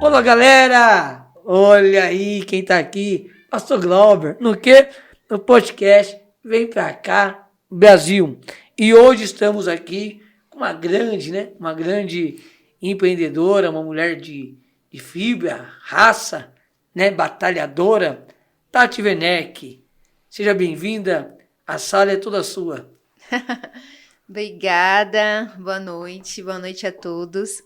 Olá, galera! Olha aí quem tá aqui, Pastor Glauber, no quê? No podcast Vem Pra Cá, Brasil. E hoje estamos aqui com uma grande, Uma grande empreendedora, uma mulher de fibra, raça, Batalhadora, Tati Werneck. Seja bem-vinda, a sala é toda sua. Obrigada, boa noite a todos.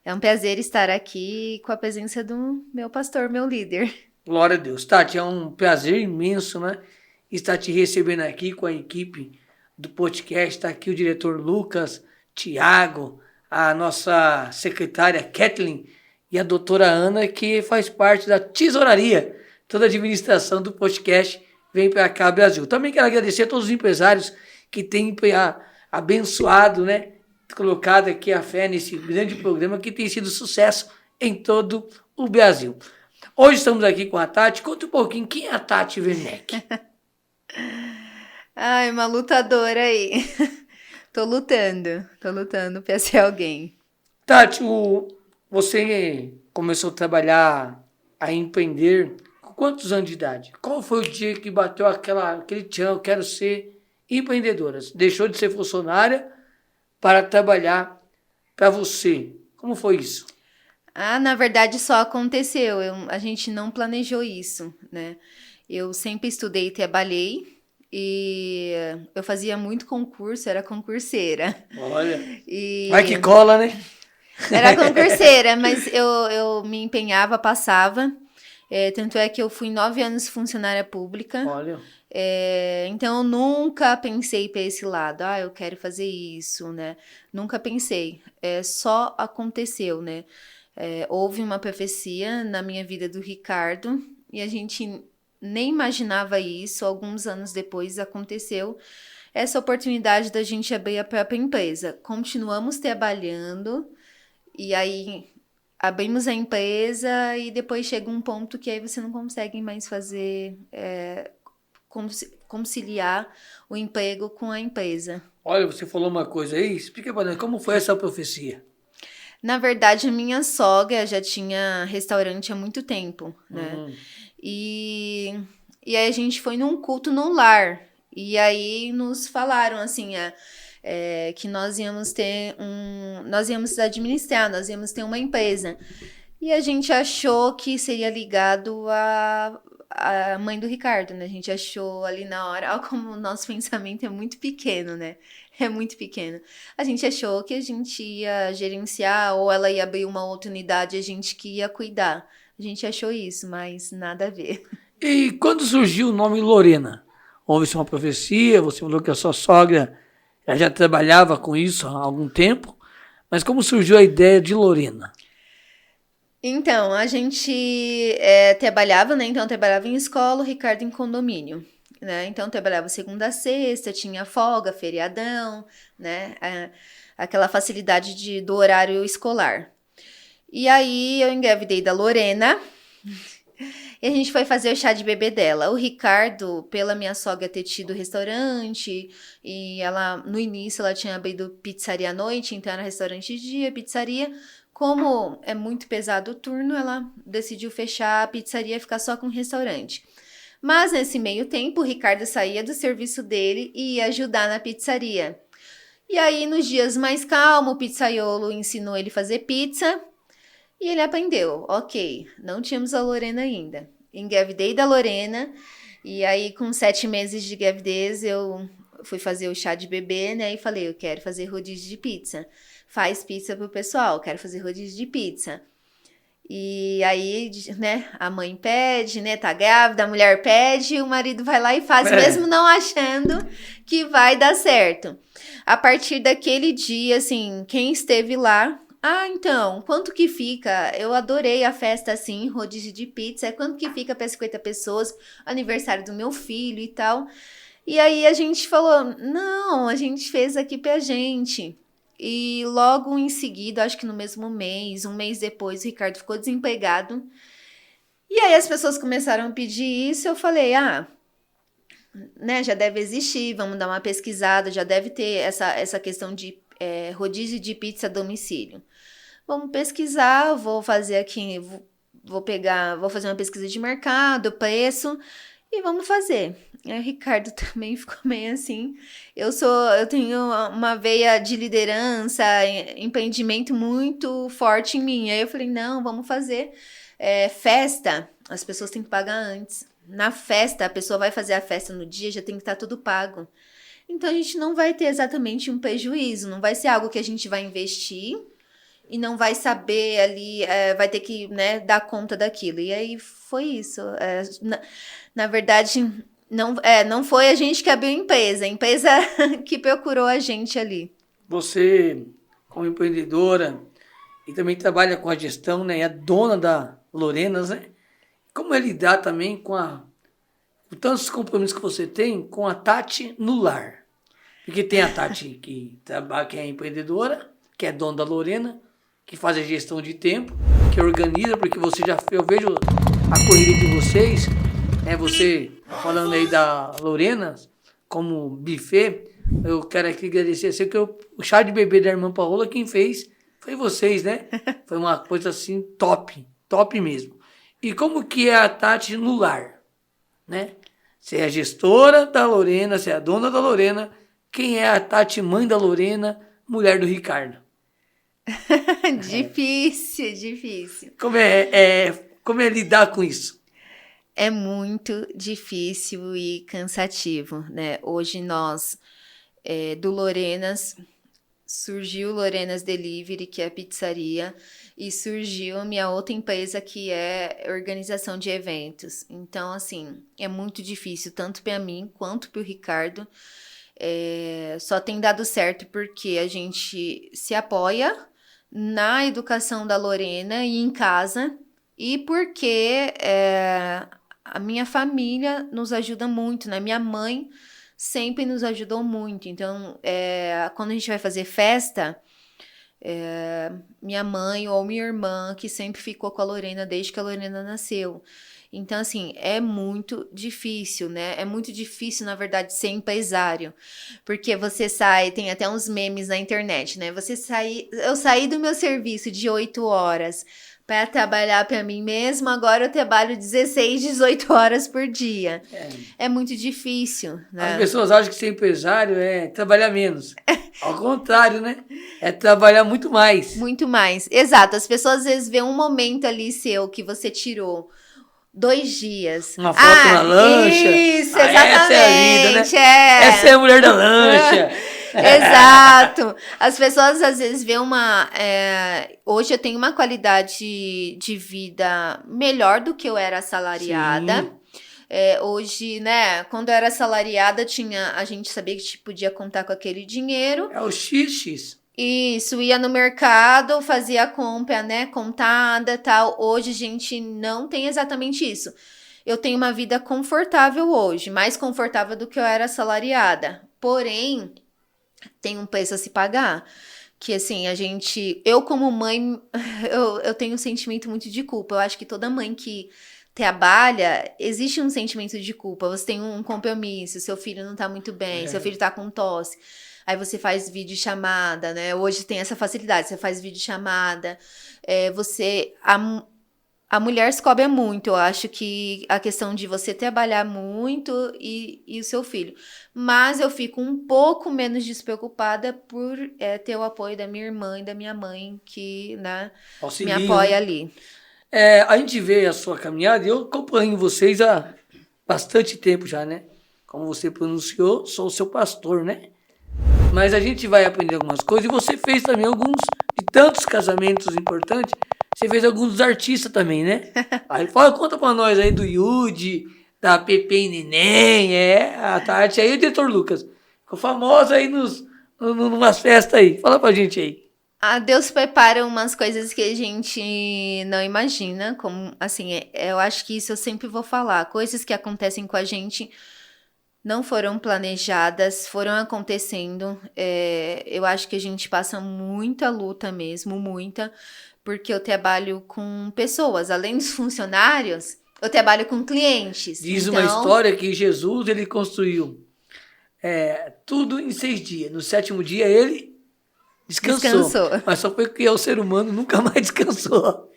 É um prazer estar aqui com a presença do meu pastor, meu líder. Glória a Deus. Tati, é um prazer imenso, estar te recebendo aqui com a equipe do podcast. Está aqui o diretor Lucas, Tiago, a nossa secretária Kathleen e a doutora Ana, que faz parte da tesouraria, toda a administração do podcast Vem Pra Cá, Brasil. Também quero agradecer a todos os empresários que têm abençoado, colocado aqui a fé nesse grande programa que tem sido sucesso em todo o Brasil. Hoje estamos aqui com a Tati. Conta um pouquinho, quem é a Tati Werneck? Ai, uma lutadora aí. Tô lutando pra ser alguém. Tati, você começou a trabalhar, a empreender com quantos anos de idade? Qual foi o dia que bateu aquele tchan, eu quero ser empreendedora? Deixou de ser funcionária para trabalhar para você. Como foi isso? Na verdade só aconteceu, a gente não planejou isso, né? Eu sempre estudei e trabalhei e eu fazia muito concurso, era concurseira. Olha, vai que cola, né? Era concurseira, mas eu me empenhava, passava. Tanto é que eu fui 9 anos funcionária pública. Olha. Então eu nunca pensei para esse lado, eu quero fazer isso, né? Nunca pensei, só aconteceu, né? Houve uma profecia na minha vida do Ricardo e a gente nem imaginava isso. Alguns anos depois aconteceu essa oportunidade da gente abrir a própria empresa. Continuamos trabalhando e aí abrimos a empresa e depois chega um ponto que aí você não consegue mais fazer, conciliar o emprego com a empresa. Olha, você falou uma coisa aí, explica para nós, como foi essa profecia? Na verdade, a minha sogra já tinha restaurante há muito tempo, né? E aí a gente foi num culto num lar. E aí nos falaram assim, que nós íamos administrar, nós íamos ter uma empresa. E a gente achou que seria ligado a mãe do Ricardo, né? A gente achou ali na hora, olha como o nosso pensamento é muito pequeno, né? É muito pequeno. A gente achou que a gente ia gerenciar ou ela ia abrir uma outra unidade, a gente que ia cuidar. A gente achou isso, mas nada a ver. E quando surgiu o nome Lorena? Houve-se uma profecia, você falou que a sua sogra já trabalhava com isso há algum tempo, mas como surgiu a ideia de Lorena? Então, a gente trabalhava, né? Então, eu trabalhava em escola, o Ricardo em condomínio, né? Então, trabalhava segunda a sexta, tinha folga, feriadão, né? Aquela facilidade do horário escolar. E aí, eu engravidei da Lorena e a gente foi fazer o chá de bebê dela. O Ricardo, pela minha sogra ter tido restaurante, e ela, no início, ela tinha abrido pizzaria à noite, então era restaurante de dia, pizzaria. Como é muito pesado o turno, ela decidiu fechar a pizzaria e ficar só com o restaurante. Mas nesse meio tempo, o Ricardo saía do serviço dele e ia ajudar na pizzaria. E aí, nos dias mais calmos, o pizzaiolo ensinou ele a fazer pizza e ele aprendeu. Ok, não tínhamos a Lorena ainda. Engravidei da Lorena e aí, com 7 meses de gravidez, eu fui fazer o chá de bebê, né? E falei, eu quero fazer rodízio de pizza. Faz pizza pro pessoal, quero fazer rodízio de pizza. E aí, né, a mãe pede, né, tá grávida, a mulher pede, o marido vai lá e faz, mesmo não achando que vai dar certo. A partir daquele dia, assim, quem esteve lá, então, quanto que fica? Eu adorei a festa, assim, rodízio de pizza, quanto que fica para 50 pessoas, aniversário do meu filho e tal. E aí a gente falou, não, a gente fez aqui pra gente. E logo em seguida, acho que no mesmo mês, um mês depois, o Ricardo ficou desempregado. E aí as pessoas começaram a pedir isso, eu falei, né, já deve existir, vamos dar uma pesquisada, já deve ter essa questão de rodízio de pizza a domicílio. vamos pesquisar, vou fazer aqui, vou fazer uma pesquisa de mercado, preço, e vamos fazer. Aí o Ricardo também ficou meio assim. Eu tenho uma veia de liderança, empreendimento muito forte em mim. Aí eu falei, não, vamos fazer festa. As pessoas têm que pagar antes. Na festa, a pessoa vai fazer a festa no dia, já tem que estar tudo pago. Então a gente não vai ter exatamente um prejuízo, não vai ser algo que a gente vai investir e não vai saber ali, vai ter que, né, dar conta daquilo. E aí foi isso. Na verdade, não foi a gente que abriu a empresa que procurou a gente ali. Você, como empreendedora, e também trabalha com a gestão, né? É a dona da Lorenas, né? Como é lidar também com tantos compromissos que você tem com a Tati no lar? Porque tem a Tati que trabalha, que é empreendedora, que é dona da Lorena, que faz a gestão de tempo, que organiza, porque eu vejo a corrida de vocês, né? Você falando aí da Lorena como buffet, eu quero aqui agradecer a você, que o chá de bebê da irmã Paola, quem fez foi vocês, né? Foi uma coisa assim top mesmo. E como que é a Tati no lar, né? Você é a gestora da Lorena, você é a dona da Lorena, quem é a Tati, mãe da Lorena, mulher do Ricardo? Difícil. Como é lidar com isso? É muito difícil e cansativo, né? Hoje do Lorenas, surgiu Lorenas Delivery, que é a pizzaria, e surgiu a minha outra empresa, que é organização de eventos. Então, assim, é muito difícil, tanto para mim quanto para o Ricardo. Só tem dado certo porque a gente se apoia na educação da Lorena e em casa, e porque a minha família nos ajuda muito, né? Minha mãe sempre nos ajudou muito. Então, quando a gente vai fazer festa, minha mãe ou minha irmã, que sempre ficou com a Lorena desde que a Lorena nasceu. Então, assim, é muito difícil, né? É muito difícil, na verdade, ser empresário. Porque você tem até uns memes na internet, né? Eu saí do meu serviço de 8 horas para trabalhar para mim mesmo, agora eu trabalho 16, 18 horas por dia. É muito difícil, né? As pessoas acham que ser empresário é trabalhar menos. Ao contrário, né? É trabalhar muito mais. Muito mais. Exato. As pessoas às vezes veem um momento ali seu que você tirou 2 dias. Uma foto na lancha. Isso, exatamente. Essa é a vida, né? Essa é a mulher da lancha. Exato. As pessoas às vezes veem hoje eu tenho uma qualidade de vida melhor do que eu era assalariada. Hoje, né, quando eu era assalariada, a gente sabia que podia contar com aquele dinheiro. É o XX. Isso, ia no mercado, fazia a compra, né, contada, tal. Hoje a gente não tem exatamente isso. Eu tenho uma vida confortável hoje, mais confortável do que eu era assalariada. Porém, tem um preço a se pagar. Que assim, eu como mãe, eu tenho um sentimento muito de culpa. Eu acho que toda mãe que trabalha, existe um sentimento de culpa. Você tem um compromisso, seu filho não tá muito bem, seu filho tá com tosse. Aí você faz videochamada, né? Hoje tem essa facilidade, você faz videochamada. A mulher se cobra muito. Eu acho que a questão de você trabalhar muito e o seu filho. Mas eu fico um pouco menos despreocupada por ter o apoio da minha irmã e da minha mãe, que, né, me apoia ali. A gente vê a sua caminhada, e eu acompanho vocês há bastante tempo já, né? Como você pronunciou, sou o seu pastor, né? Mas a gente vai aprender algumas coisas, e você fez também alguns, de tantos casamentos importantes, você fez alguns dos artistas também, né? Aí conta pra nós aí do Yudi, da Pepe e Neném, a Tati aí, o diretor Lucas. Ficou famosa aí numas festas aí. Fala pra gente aí. Deus prepara umas coisas que a gente não imagina, como, assim, eu acho que isso eu sempre vou falar. Coisas que acontecem com a gente não foram planejadas, foram acontecendo. Eu acho que a gente passa muita luta mesmo, muita, porque eu trabalho com pessoas, além dos funcionários, eu trabalho com clientes. Diz uma história que Jesus, ele construiu tudo em 6 dias. No 7º dia, ele Descansou. Mas só foi que o ser humano nunca mais descansou.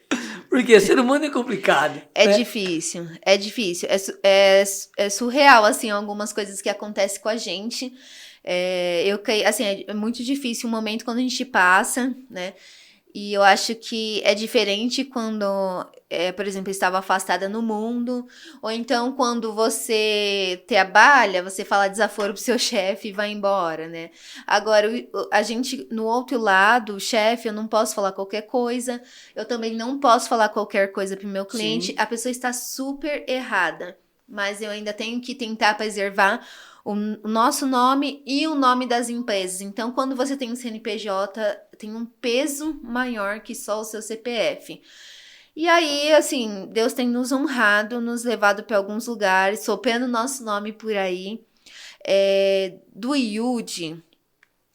Porque ser humano é complicado. É né? difícil, é difícil. É surreal, assim, algumas coisas que acontecem com a gente. Assim, é muito difícil o momento quando a gente passa, né? E eu acho que é diferente quando, por exemplo, eu estava afastada no mundo, ou então quando você trabalha, você fala desaforo pro seu chefe e vai embora, né? Agora, a gente, no outro lado, o chefe, eu não posso falar qualquer coisa, eu também não posso falar qualquer coisa pro meu cliente, Sim. a pessoa está super errada, mas eu ainda tenho que tentar preservar o nosso nome e o nome das empresas. Então, quando você tem um CNPJ, tem um peso maior que só o seu CPF. E aí, assim, Deus tem nos honrado, nos levado para alguns lugares, soprando nosso nome por aí. Do IUD,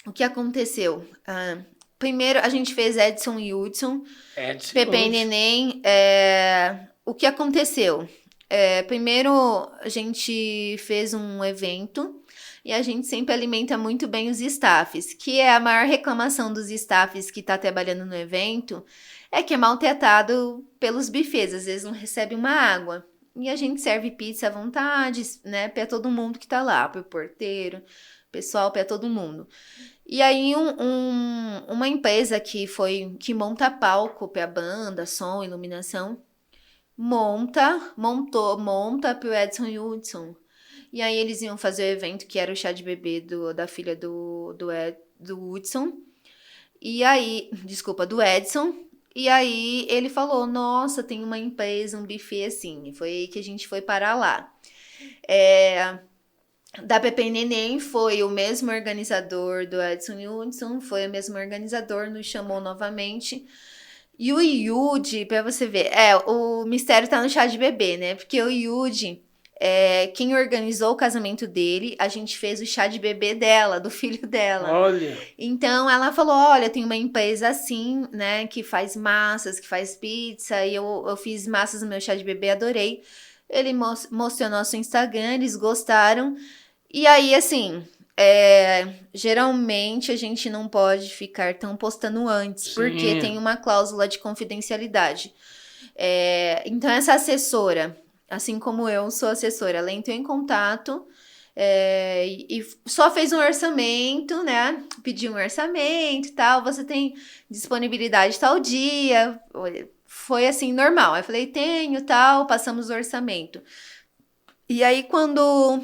o que aconteceu? Primeiro, a gente fez Edson e Hudson, Pepe e Neném. O que aconteceu? Primeiro, a gente fez um evento e a gente sempre alimenta muito bem os staffs, que é a maior reclamação dos staffs que está trabalhando no evento, é que é maltratado pelos buffets, às vezes não recebe uma água. E a gente serve pizza à vontade, né, para todo mundo que tá lá, para o porteiro, pessoal, para todo mundo. E aí uma empresa que monta palco para banda, som, iluminação, monta pro Edson e Hudson. E aí eles iam fazer o evento que era o chá de bebê da filha do Hudson. E aí, desculpa, do Edson. E aí ele falou, nossa, tem uma empresa, um buffet assim. E foi aí que a gente foi parar lá. Da Pepe e Neném foi o mesmo organizador do Edson e Hudson, foi o mesmo organizador, nos chamou novamente. E o Yudi, pra você ver, o mistério tá no chá de bebê, né? Porque o Yudi, quem organizou o casamento dele, a gente fez o chá de bebê dela, do filho dela. Olha. Então ela falou, olha, tem uma empresa assim, né, que faz massas, que faz pizza, e eu fiz massas no meu chá de bebê, adorei. Ele mostrou nosso Instagram, eles gostaram. E aí, assim, geralmente a gente não pode ficar tão postando antes, Sim. porque tem uma cláusula de confidencialidade. Então, essa assessora, assim como eu sou assessora, ela entrou em contato e só fez um orçamento, né? Pediu um orçamento e tal, você tem disponibilidade tal dia. Foi assim, normal. Eu falei, tenho, tal, passamos o orçamento. E aí, quando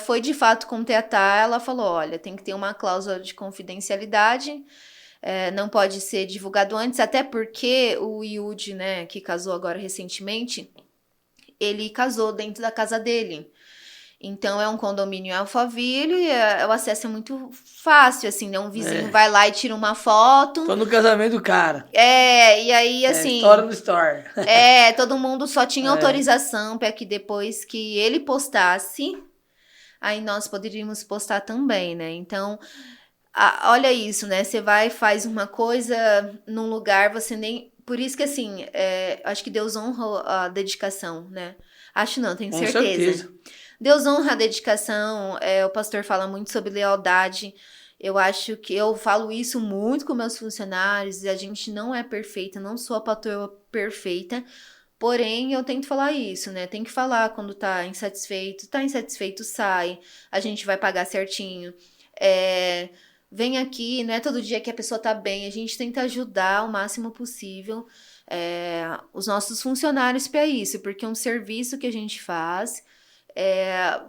foi de fato contratar, ela falou, olha, tem que ter uma cláusula de confidencialidade, não pode ser divulgado antes, até porque o Yudi, né, que casou agora recentemente, ele casou dentro da casa dele. Então, é um condomínio em Alphaville e o acesso é muito fácil, assim, né? Um vizinho vai lá e tira uma foto. Tô no casamento do cara. E aí, assim... História no story. Todo mundo só tinha autorização para que depois que ele postasse, aí nós poderíamos postar também, né? Então, olha isso, né? Você vai e faz uma coisa num lugar, você nem... Por isso que, assim, acho que Deus honra a dedicação, né? Acho não, tenho certeza. Deus honra a dedicação, o pastor fala muito sobre lealdade. Eu acho que eu falo isso muito com meus funcionários, a gente não é perfeita, não sou a patroa perfeita, porém eu tento falar isso, né? Tem que falar quando tá insatisfeito, sai, a gente vai pagar certinho. Vem aqui, não é todo dia que a pessoa tá bem, a gente tenta ajudar o máximo possível os nossos funcionários para isso, porque um serviço que a gente faz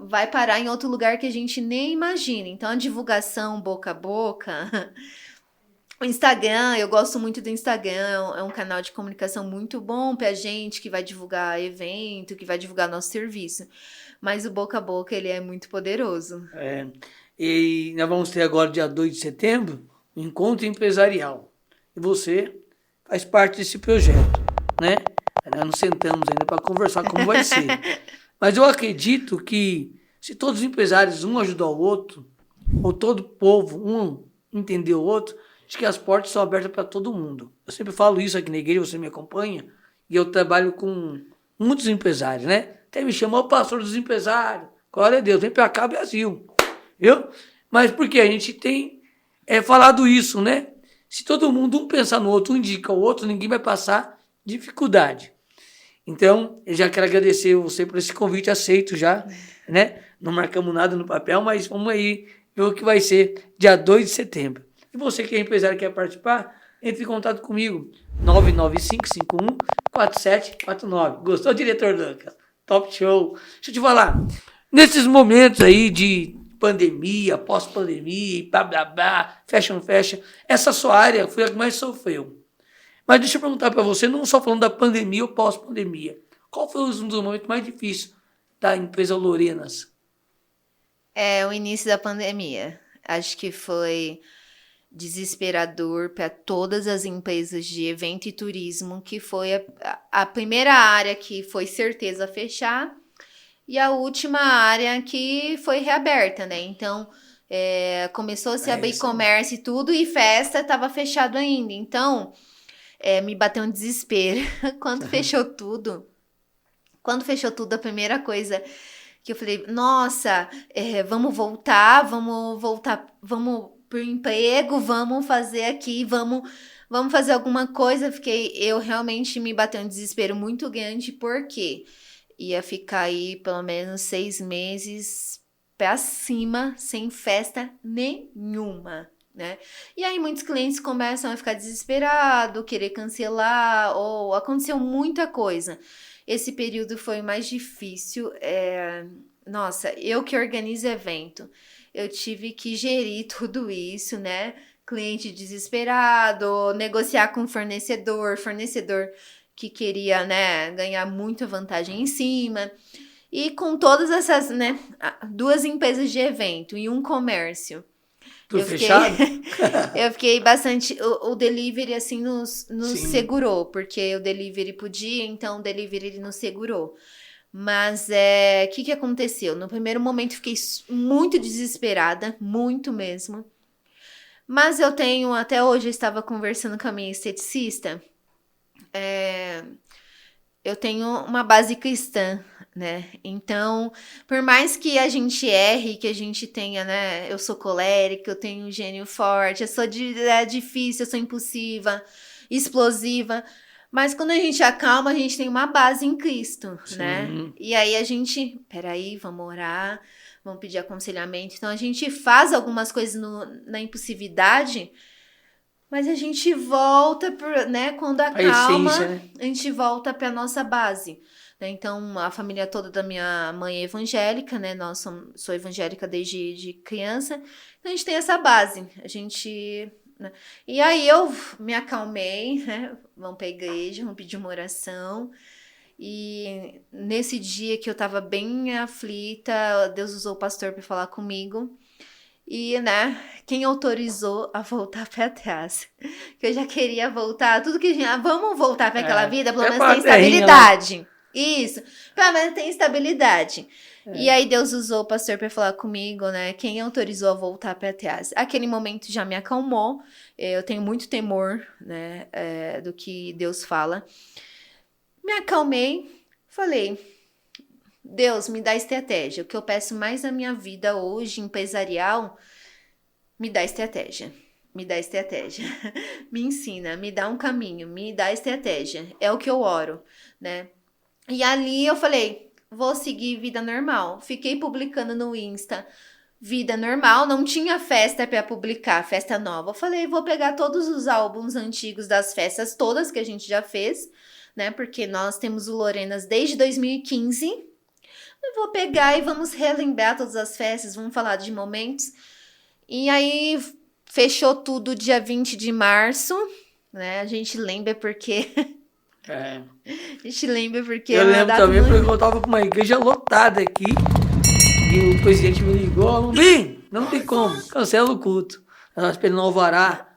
vai parar em outro lugar que a gente nem imagina. Então, a divulgação boca a boca... O Instagram, eu gosto muito do Instagram, é um canal de comunicação muito bom pra gente, que vai divulgar evento, que vai divulgar nosso serviço. Mas o boca a boca, ele é muito poderoso. E nós vamos ter agora, dia 2 de setembro, um encontro empresarial. E você faz parte desse projeto, né? Nós não sentamos ainda para conversar como vai ser. Mas eu acredito que se todos os empresários, um ajudar o outro, ou todo povo, um entender o outro, acho que as portas são abertas para todo mundo. Eu sempre falo isso aqui na igreja, você me acompanha, e eu trabalho com muitos empresários, né? Até me chamou o pastor dos empresários. Glória a Deus, vem para cá, Brasil. Viu? Mas porque a gente tem falado isso, né? Se todo mundo um pensar no outro, um indica o outro, ninguém vai passar dificuldade. Então, eu já quero agradecer você por esse convite aceito já, né? Não marcamos nada no papel, mas vamos aí ver o que vai ser dia 2 de setembro. E você que é empresário e quer participar, entre em contato comigo, 995514749. Gostou, diretor Lucas? Top show. Deixa eu te falar, nesses momentos aí de pandemia, pós-pandemia, blá, blá, blá, fecha, não fecha, essa sua área foi a que mais sofreu. Mas deixa eu perguntar para você, não só falando da pandemia ou pós-pandemia, qual foi um dos momentos mais difíceis da empresa Lorenas? É o início da pandemia. Acho que foi desesperador para todas as empresas de evento e turismo, que foi a primeira área que foi certeza fechar e a última área que foi reaberta, né? Então, começou a se abrir comércio e tudo, e festa estava fechado ainda. Então, me bateu um desespero. Quando fechou tudo, a primeira coisa que eu falei, nossa, vamos voltar vamos pro emprego, vamos fazer aqui, vamos fazer alguma coisa. Eu realmente me bateu um desespero muito grande, porque ia ficar aí pelo menos 6 meses pra cima, sem festa nenhuma, né? E aí muitos clientes começam a ficar desesperados, querer cancelar, ou aconteceu muita coisa. Esse período foi o mais difícil. Nossa, eu que organizo evento, eu tive que gerir tudo isso, né? Cliente desesperado, negociar com fornecedor que queria, né, ganhar muita vantagem em cima. E com todas essas, né, 2 empresas de evento e um comércio. Tudo fechado? Eu fiquei bastante. O delivery, assim, nos Sim. segurou, porque o delivery podia, então o delivery ele nos segurou. Mas o que aconteceu? No primeiro momento fiquei muito desesperada, muito mesmo. Mas até hoje eu estava conversando com a minha esteticista. Eu tenho uma base cristã, né? Então, por mais que a gente erre, que a gente tenha, né? Eu sou colérica, eu tenho um gênio forte, eu sou difícil, eu sou impulsiva, explosiva. Mas quando a gente acalma, a gente tem uma base em Cristo, Sim. né? E aí a gente, peraí, vamos orar, vamos pedir aconselhamento. Então a gente faz algumas coisas na impulsividade, mas a gente volta, né? Quando acalma, essência, né? a gente volta para nossa base. Né? Então, a família toda da minha mãe é evangélica, né? Sou evangélica desde criança. Então, a gente tem essa base. A gente... Né? E aí, eu me acalmei, né? Vamos para a igreja, vamos pedir uma oração. E nesse dia que eu tava bem aflita, Deus usou o pastor para falar comigo. E, né, quem autorizou a voltar para trás? Que eu já queria voltar, tudo que vamos voltar para aquela vida, pelo menos tem estabilidade. Isso, pelo menos tem estabilidade. E aí Deus usou o pastor para falar comigo, né? Quem autorizou a voltar para trás? Aquele momento já me acalmou. Eu tenho muito temor, né, do que Deus fala. Me acalmei, falei... Deus, me dá estratégia. O que eu peço mais na minha vida hoje, empresarial, me dá estratégia. Me dá estratégia. Me ensina, me dá um caminho, me dá estratégia. É o que eu oro, né? E ali eu falei, vou seguir vida normal. Fiquei publicando no Insta, vida normal. Não tinha festa para publicar, festa nova. Eu falei, vou pegar todos os álbuns antigos das festas, todas que a gente já fez, né? Porque nós temos o Lorenas desde 2015. Eu vou pegar e vamos relembrar todas as festas, vamos falar de momentos. E aí, fechou tudo dia 20 de março, né? A gente lembra porque... A gente lembra porque... Eu lembro também porque eu tava com uma igreja lotada aqui e o presidente me ligou, Alumbim, não tem como, cancela o culto. Nós estávamos esperando o alvará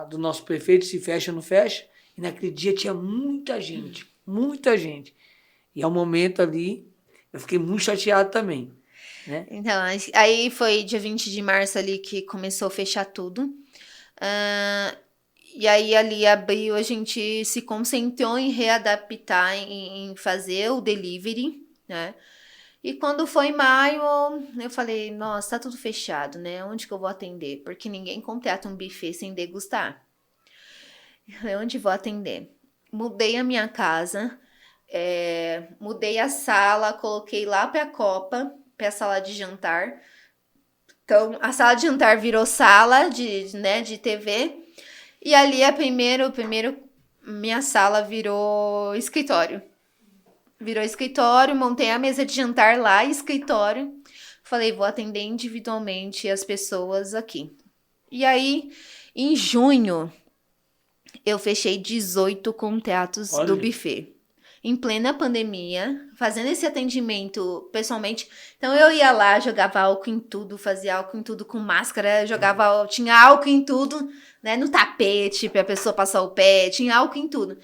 do nosso prefeito, se fecha ou não fecha. E naquele dia tinha muita gente, muita gente. E ao momento ali... Eu fiquei muito chateado também, né? Então, aí foi dia 20 de março ali que começou a fechar tudo. E aí ali abril a gente se concentrou em readaptar, em fazer o delivery, né? E quando foi maio, eu falei, nossa, tá tudo fechado, né? Onde que eu vou atender? Porque ninguém contrata um buffet sem degustar. Eu falei, onde vou atender? Mudei a minha casa, mudei a sala, coloquei lá pra copa, pra sala de jantar. Então, a sala de jantar virou sala de TV. E ali, minha sala virou escritório. Virou escritório, montei a mesa de jantar lá, escritório. Falei, vou atender individualmente as pessoas aqui. E aí, em junho, eu fechei 18 contratos do buffet. Em plena pandemia, fazendo esse atendimento pessoalmente. Então, eu ia lá, jogava álcool em tudo, fazia álcool em tudo com máscara, tinha álcool em tudo, né, no tapete, pra pessoa passar o pé, tinha álcool em tudo.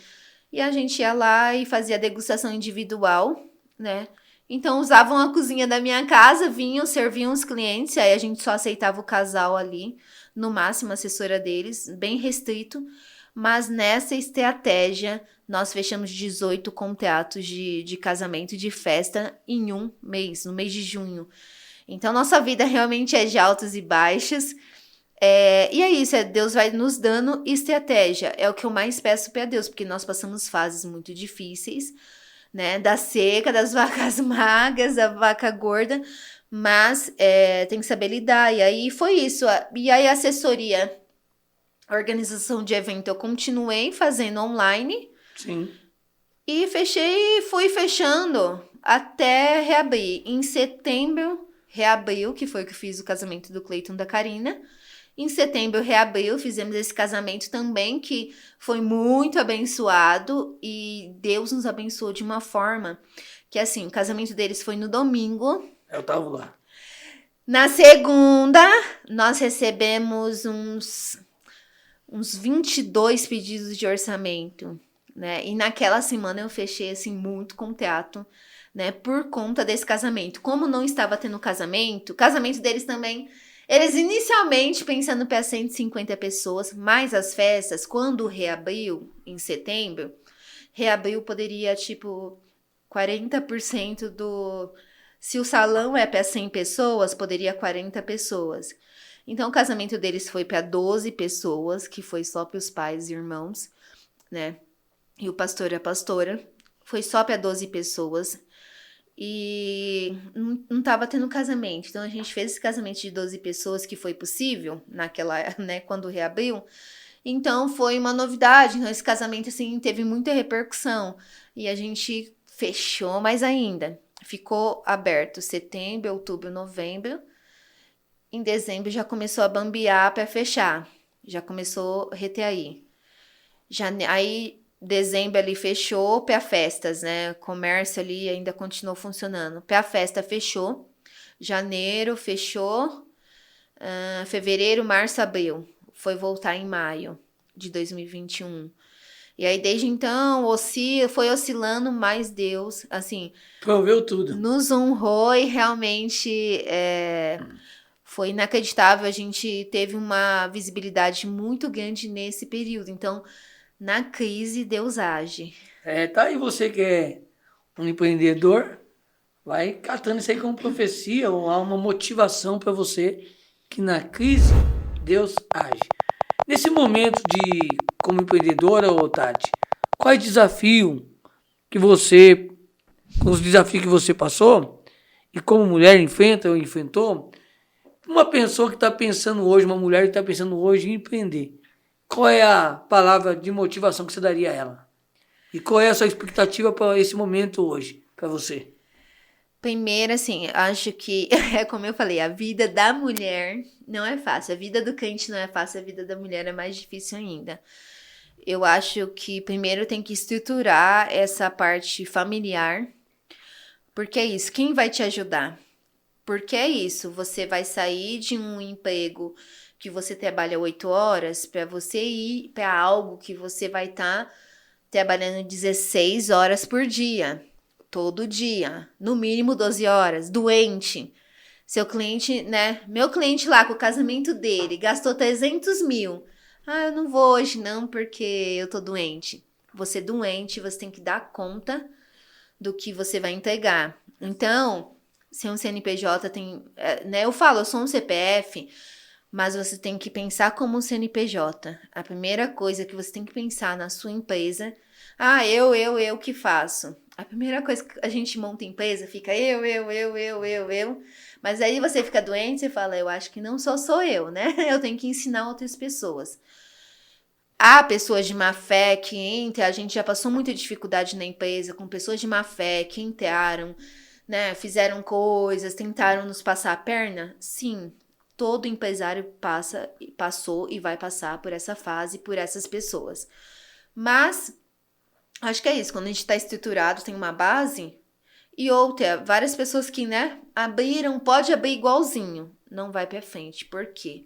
E a gente ia lá e fazia degustação individual, né? Então, usavam a cozinha da minha casa, vinham, serviam os clientes, aí a gente só aceitava o casal ali, no máximo a assessora deles, bem restrito. Mas nessa estratégia, nós fechamos 18 contratos de casamento e de festa em um mês, no mês de junho. Então, nossa vida realmente é de altos e baixos. E é isso, Deus vai nos dando estratégia. É o que eu mais peço para Deus, porque nós passamos fases muito difíceis, né? Da seca, das vacas magras, da vaca gorda, mas tem que saber lidar. E aí foi isso. E aí a assessoria, a organização de evento, eu continuei fazendo online. Sim. E fui fechando até reabrir. Em setembro, reabriu, que foi que eu fiz o casamento do Cleiton e da Karina. Em setembro, reabriu, fizemos esse casamento também, que foi muito abençoado. E Deus nos abençoou de uma forma que, assim, o casamento deles foi no domingo. Eu tava lá. Na segunda, nós recebemos uns 22 pedidos de orçamento, né? E naquela semana eu fechei, assim, muito contrato, né? Por conta desse casamento. Como não estava tendo casamento, o casamento deles também... Eles inicialmente pensando para 150 pessoas, mais as festas, quando reabriu em setembro, reabriu poderia, 40% do... Se o salão é para 100 pessoas, poderia 40 pessoas. Então, o casamento deles foi para 12 pessoas, que foi só para os pais e irmãos, né? E o pastor e a pastora. Foi só para 12 pessoas. E não tava tendo casamento. Então, a gente fez esse casamento de 12 pessoas, que foi possível naquela, né, quando reabriu. Então, foi uma novidade. Então, esse casamento, assim, teve muita repercussão. E a gente fechou mais ainda. Ficou aberto setembro, outubro, novembro. Em dezembro, já começou a bambear para fechar. Já começou a retrair. Aí... Dezembro ali fechou para festas, né? Comércio ali ainda continuou funcionando. Para festa fechou. Janeiro fechou. Fevereiro, março, abril. Foi voltar em maio de 2021. E aí, desde então, foi oscilando, mas Deus, assim... Proveu tudo. Nos honrou e realmente foi inacreditável. A gente teve uma visibilidade muito grande nesse período. Então... Na crise, Deus age. Tá aí você que é um empreendedor, vai catando isso aí como profecia ou há uma motivação para você que na crise Deus age. Nesse momento como empreendedora, Tati, qual é o desafio com os desafios que você passou e como mulher enfrenta ou enfrentou, uma pessoa que está pensando hoje, uma mulher que está pensando hoje em empreender, qual é a palavra de motivação que você daria a ela? E qual é a sua expectativa para esse momento hoje, para você? Primeiro, assim, acho que, como eu falei, a vida da mulher não é fácil. A vida do crente não é fácil, a vida da mulher é mais difícil ainda. Eu acho que primeiro tem que estruturar essa parte familiar. Porque é isso, quem vai te ajudar? Porque é isso, você vai sair de um emprego que você trabalha 8 horas para você ir para algo que você vai estar trabalhando 16 horas por dia, todo dia, no mínimo 12 horas, doente. Seu cliente, né? Meu cliente lá com o casamento dele gastou 300 mil. Eu não vou hoje não porque eu tô doente. Você doente, você tem que dar conta do que você vai entregar. Então, Ser um CNPJ tem, né? Eu falo, eu sou um CPF, mas você tem que pensar como um CNPJ. A primeira coisa que você tem que pensar na sua empresa, eu que faço. A primeira coisa que a gente monta empresa fica eu. Mas aí você fica doente e fala, eu acho que não sou eu, né? Eu tenho que ensinar outras pessoas. Há pessoas de má fé que entram, a gente já passou muita dificuldade na empresa com pessoas de má fé que entraram, né? Fizeram coisas, tentaram nos passar a perna. Sim, todo empresário passou e vai passar por essa fase, por essas pessoas. Mas acho que é isso, quando a gente está estruturado, tem uma base, e outra, várias pessoas que, né, pode abrir igualzinho, não vai pra frente. Por quê?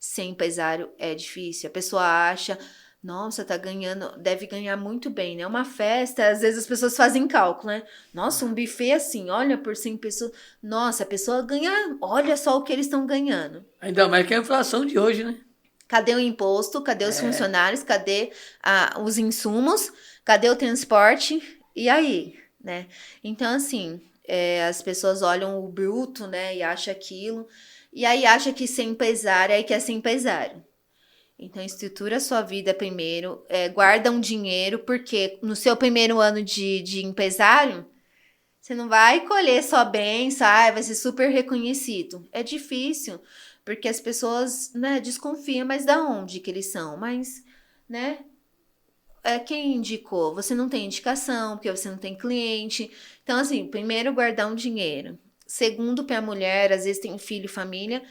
Ser empresário é difícil. A pessoa acha, nossa, tá ganhando, deve ganhar muito bem, né? Uma festa, às vezes as pessoas fazem cálculo, né? Nossa, um buffet assim, olha, por 100 pessoas, nossa, a pessoa ganha, olha só o que eles estão ganhando. Ainda mais que a inflação de hoje, né? Cadê o imposto? Cadê os funcionários? Cadê os insumos? Cadê o transporte? E aí, né? Então, assim, as pessoas olham o bruto, né? E acham aquilo. E aí acha que ser empresário, aí quer ser empresário. Então, estrutura a sua vida primeiro. Guarda um dinheiro, porque no seu primeiro ano de empresário, você não vai colher só bens, vai ser super reconhecido. É difícil, porque as pessoas, né, desconfiam, mas da onde que eles são? Mas, né, quem indicou? Você não tem indicação, porque você não tem cliente. Então, assim, primeiro guardar um dinheiro. Segundo, para a mulher, às vezes tem filho, família,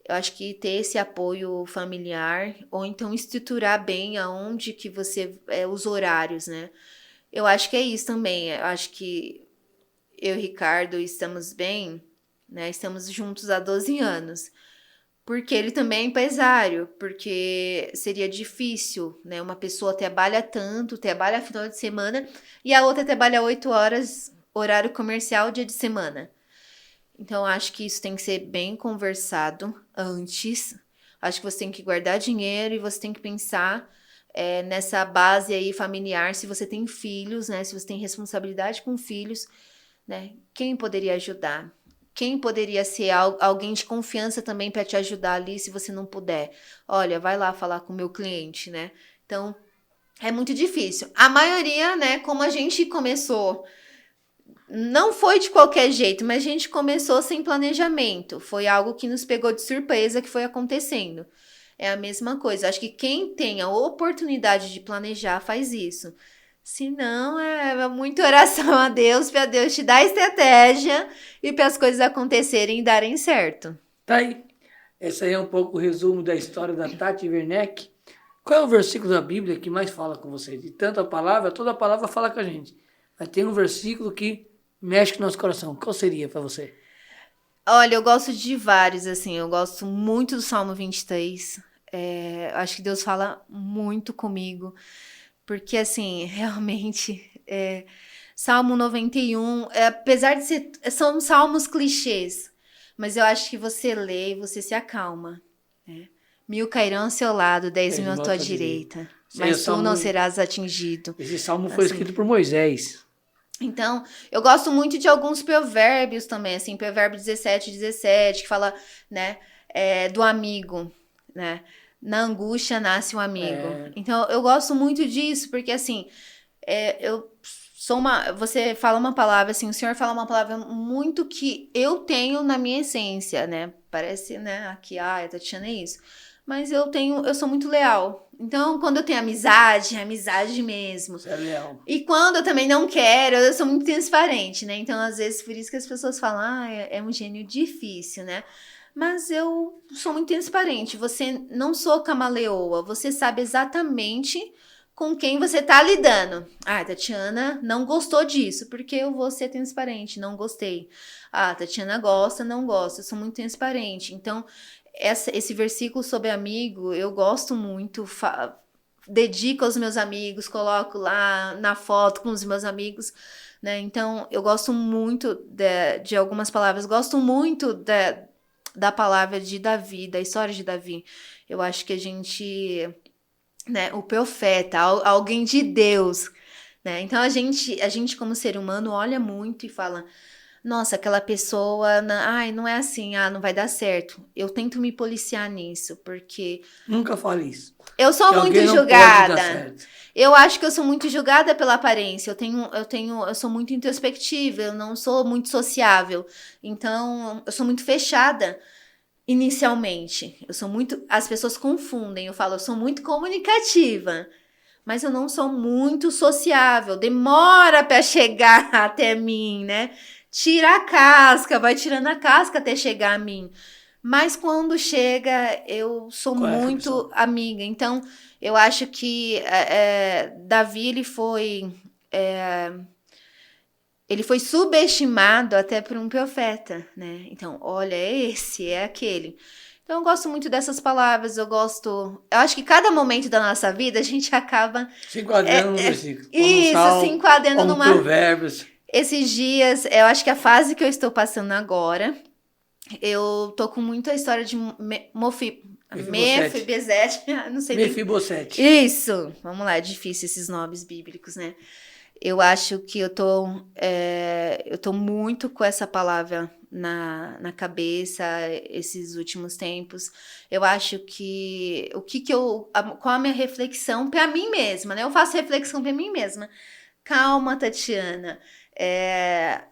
eu acho que ter esse apoio familiar, ou então estruturar bem aonde que você, os horários, né? Eu acho que é isso também. Eu acho que eu e Ricardo estamos bem, né? Estamos juntos há 12 anos. Porque ele também é empresário, porque seria difícil, né? Uma pessoa trabalha tanto, trabalha final de semana, e a outra trabalha 8 horas, horário comercial, dia de semana. Então, acho que isso tem que ser bem conversado antes. Acho que você tem que guardar dinheiro e você tem que pensar nessa base aí familiar, se você tem filhos, né? Se você tem responsabilidade com filhos, né? Quem poderia ajudar? Quem poderia ser alguém de confiança também para te ajudar ali se você não puder? Olha, vai lá falar com o meu cliente, né? Então, é muito difícil. A maioria, né, como a gente começou, não foi de qualquer jeito, mas a gente começou sem planejamento. Foi algo que nos pegou de surpresa que foi acontecendo. É a mesma coisa. Acho que quem tem a oportunidade de planejar faz isso. Se não, é muita oração a Deus, para Deus te dar estratégia e para as coisas acontecerem e darem certo. Tá aí. Esse aí é um pouco o resumo da história da Tati Werneck. Qual é o versículo da Bíblia que mais fala com você? De tanta palavra, toda a palavra fala com a gente. Mas tem um versículo que mexe com o nosso coração. Qual seria para você? Olha, eu gosto de vários, assim. Eu gosto muito do Salmo 23. Acho que Deus fala muito comigo. Porque, assim, realmente, Salmo 91, apesar de são salmos clichês, mas eu acho que você lê e você se acalma. Né? 1000 cairão ao seu lado, 10.000 à tua direita, mas tu não serás atingido. Esse salmo foi escrito por Moisés. Então, eu gosto muito de alguns provérbios também, assim, provérbio 17, que fala, né, do amigo, né? Na angústia nasce um amigo. Então, eu gosto muito disso, porque assim, você fala uma palavra, assim, o Senhor fala uma palavra muito que eu tenho na minha essência, né? Parece, né, aqui, a Tatiana é isso. Mas eu sou muito leal. Então, quando eu tenho amizade, é amizade mesmo. Você é leal. E quando eu também não quero, eu sou muito transparente, né? Então, às vezes, por isso que as pessoas falam, é um gênio difícil, né? Mas eu sou muito transparente. Você não sou camaleoa. Você sabe exatamente com quem você tá lidando. Tatiana não gostou disso, porque eu vou ser transparente. Não gostei. Tatiana gosta, não gosta. Eu sou muito transparente. Então, esse versículo sobre amigo, eu gosto muito. Dedico aos meus amigos, coloco lá na foto com os meus amigos, né? Então, eu gosto muito de algumas palavras. Gosto muito da palavra de Davi, da história de Davi. Eu acho que a gente, né, o profeta, alguém de Deus, né? Então a gente como ser humano olha muito e fala, nossa, aquela pessoa, ai, não é assim, não vai dar certo. Eu tento me policiar nisso, porque Nunca fale isso. eu sou Que muito alguém não pode dar julgada. certo. Eu acho que eu sou muito julgada pela aparência. Eu sou muito introspectiva, eu não sou muito sociável. Então, eu sou muito fechada inicialmente. As pessoas confundem. Eu falo, eu sou muito comunicativa, mas eu não sou muito sociável. Demora para chegar até mim, né? Tira a casca, vai tirando a casca até chegar a mim. Mas quando chega, eu sou Qual é a muito reação? amiga. Então, eu acho que Davi, ele foi subestimado até por um profeta, né? Então, olha, é aquele. Então, eu gosto muito dessas palavras, eu acho que cada momento da nossa vida, a gente acaba... Se enquadrando no versículo. Ou no Isso, se salmo, enquadrando ou no numa... provérbios. Esses dias, eu acho que a fase que eu estou passando agora, eu tô com muita história de Mefibosete, não sei bem. Mefibosete. Isso, vamos lá, é difícil esses nomes bíblicos, né? Eu acho que eu tô muito com essa palavra na cabeça esses últimos tempos. Eu acho que qual a minha reflexão para mim mesma, né? Eu faço reflexão para mim mesma. Calma, Tatiana.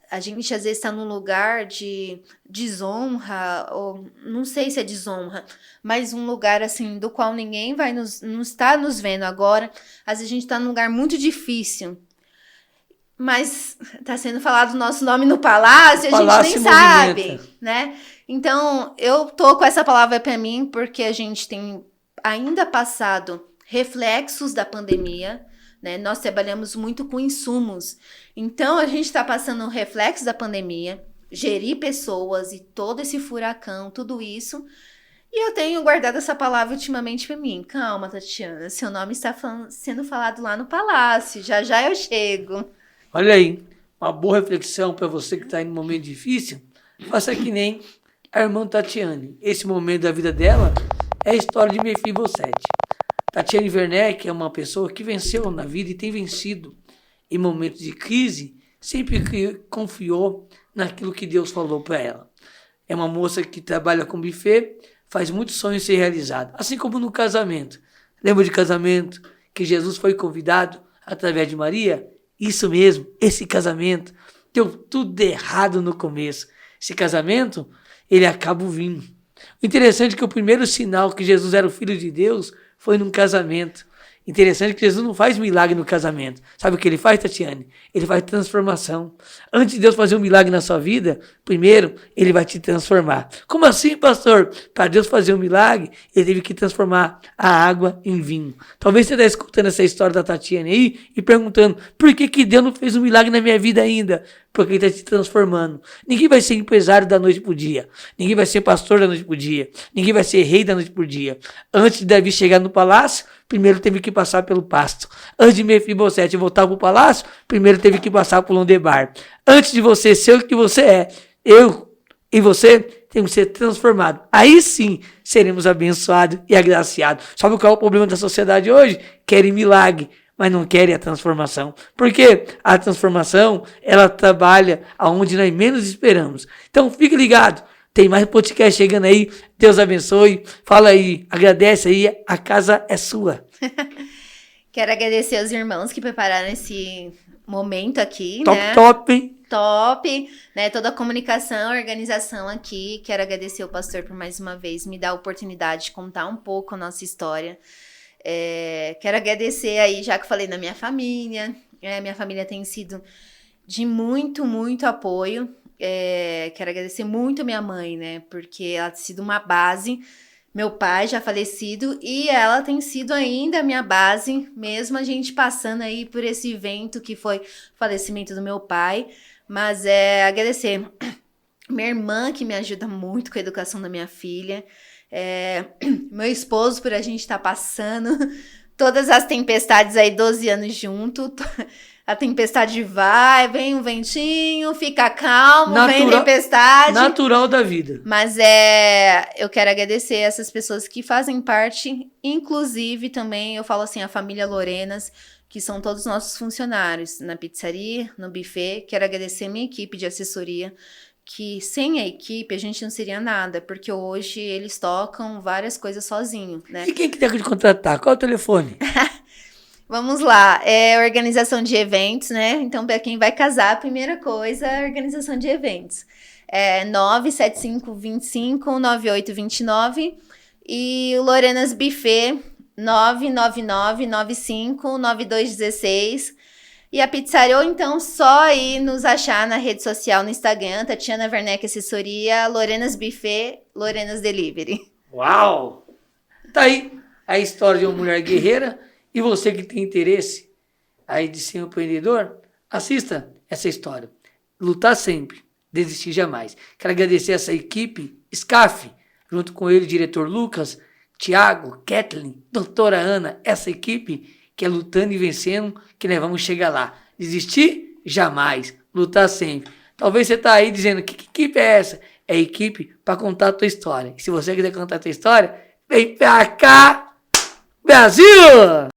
A gente às vezes está num lugar de desonra, ou não sei se é desonra, mas um lugar assim do qual ninguém não está nos vendo agora. Às vezes a gente está num lugar muito difícil, mas tá sendo falado o nosso nome no palácio, a gente nem sabe, né? Então eu tô com essa palavra para mim porque a gente tem ainda passado reflexos da pandemia. Né? Nós trabalhamos muito com insumos. Então, a gente está passando um reflexo da pandemia, gerir pessoas e todo esse furacão, tudo isso. E eu tenho guardado essa palavra ultimamente para mim. Calma, Tatiana, seu nome está sendo falado lá no palácio. Já já eu chego. Olha aí, uma boa reflexão para você que está em um momento difícil. Faça que nem a irmã Tatiane. Esse momento da vida dela é a história de Mefibosete. Tatiane Werneck é uma pessoa que venceu na vida e tem vencido em momentos de crise, sempre que confiou naquilo que Deus falou para ela. É uma moça que trabalha com buffet, faz muitos sonhos ser realizados, assim como no casamento. Lembra de casamento que Jesus foi convidado através de Maria? Isso mesmo, esse casamento deu tudo errado no começo. Esse casamento, ele acaba vindo. O interessante é que o primeiro sinal que Jesus era o Filho de Deus foi num casamento. Interessante que Jesus não faz milagre no casamento. Sabe o que ele faz, Tatiane? Ele faz transformação. Antes de Deus fazer um milagre na sua vida, primeiro, ele vai te transformar. Como assim, pastor? Para Deus fazer um milagre, ele teve que transformar a água em vinho. Talvez você esteja escutando essa história da Tatiane aí e perguntando, por que Deus não fez um milagre na minha vida ainda? Porque ele está te transformando. Ninguém vai ser empresário da noite para o dia. Ninguém vai ser pastor da noite para o dia. Ninguém vai ser rei da noite para o dia. Antes de Davi chegar no palácio, primeiro teve que passar pelo pasto. Antes de Mefibosete voltar para o palácio, primeiro teve que passar por Londebar. Antes de você ser o que você é, eu e você temos que ser transformados. Aí sim seremos abençoados e agraciados. Sabe qual é o problema da sociedade hoje? Querem milagre, mas não querem a transformação. Porque a transformação, ela trabalha aonde nós menos esperamos. Então fique ligado. Tem mais podcast chegando aí. Deus abençoe. Fala aí, agradece aí. A casa é sua. Quero agradecer aos irmãos que prepararam esse momento aqui, top, né? Top, hein? Top, né? Toda a comunicação, a organização aqui. Quero agradecer ao pastor por mais uma vez me dar a oportunidade de contar um pouco a nossa história. Quero agradecer aí, já que falei da minha família. Minha família tem sido de muito, muito apoio. Quero agradecer muito a minha mãe, né? Porque ela tem sido uma base. Meu pai já falecido e ela tem sido ainda a minha base, mesmo a gente passando aí por esse evento que foi o falecimento do meu pai. Mas agradecer minha irmã, que me ajuda muito com a educação da minha filha. Meu esposo, por a gente estar passando todas as tempestades aí, 12 anos junto. A tempestade vai, vem um ventinho, fica calmo, vem tempestade. Natural da vida. Mas eu quero agradecer essas pessoas que fazem parte, inclusive também, eu falo assim, a família Lorenas, que são todos os nossos funcionários na pizzaria, no buffet. Quero agradecer a minha equipe de assessoria, que sem a equipe a gente não seria nada, porque hoje eles tocam várias coisas sozinhos, né? E quem quiser te contratar, qual é o telefone? Vamos lá, é organização de eventos, né? Então, para quem vai casar, a primeira coisa é a organização de eventos. É 975259829 e o Lorenas Buffet 999959216. E a pizzaria, ou então só ir nos achar na rede social, no Instagram, Tatiana Werneck Assessoria, Lorenas Buffet, Lorenas Delivery. Uau! Tá aí a história de uma mulher guerreira. E você que tem interesse aí de ser um empreendedor, assista essa história. Lutar sempre, desistir jamais. Quero agradecer essa equipe, SCAF, junto com ele, diretor Lucas, Tiago, Kathleen, doutora Ana, essa equipe que é lutando e vencendo, que nós vamos chegar lá. Desistir? Jamais. Lutar sempre. Talvez você tá aí dizendo, que equipe é essa? É a equipe para contar a tua história. E se você quiser contar a tua história, vem pra cá, Brasil!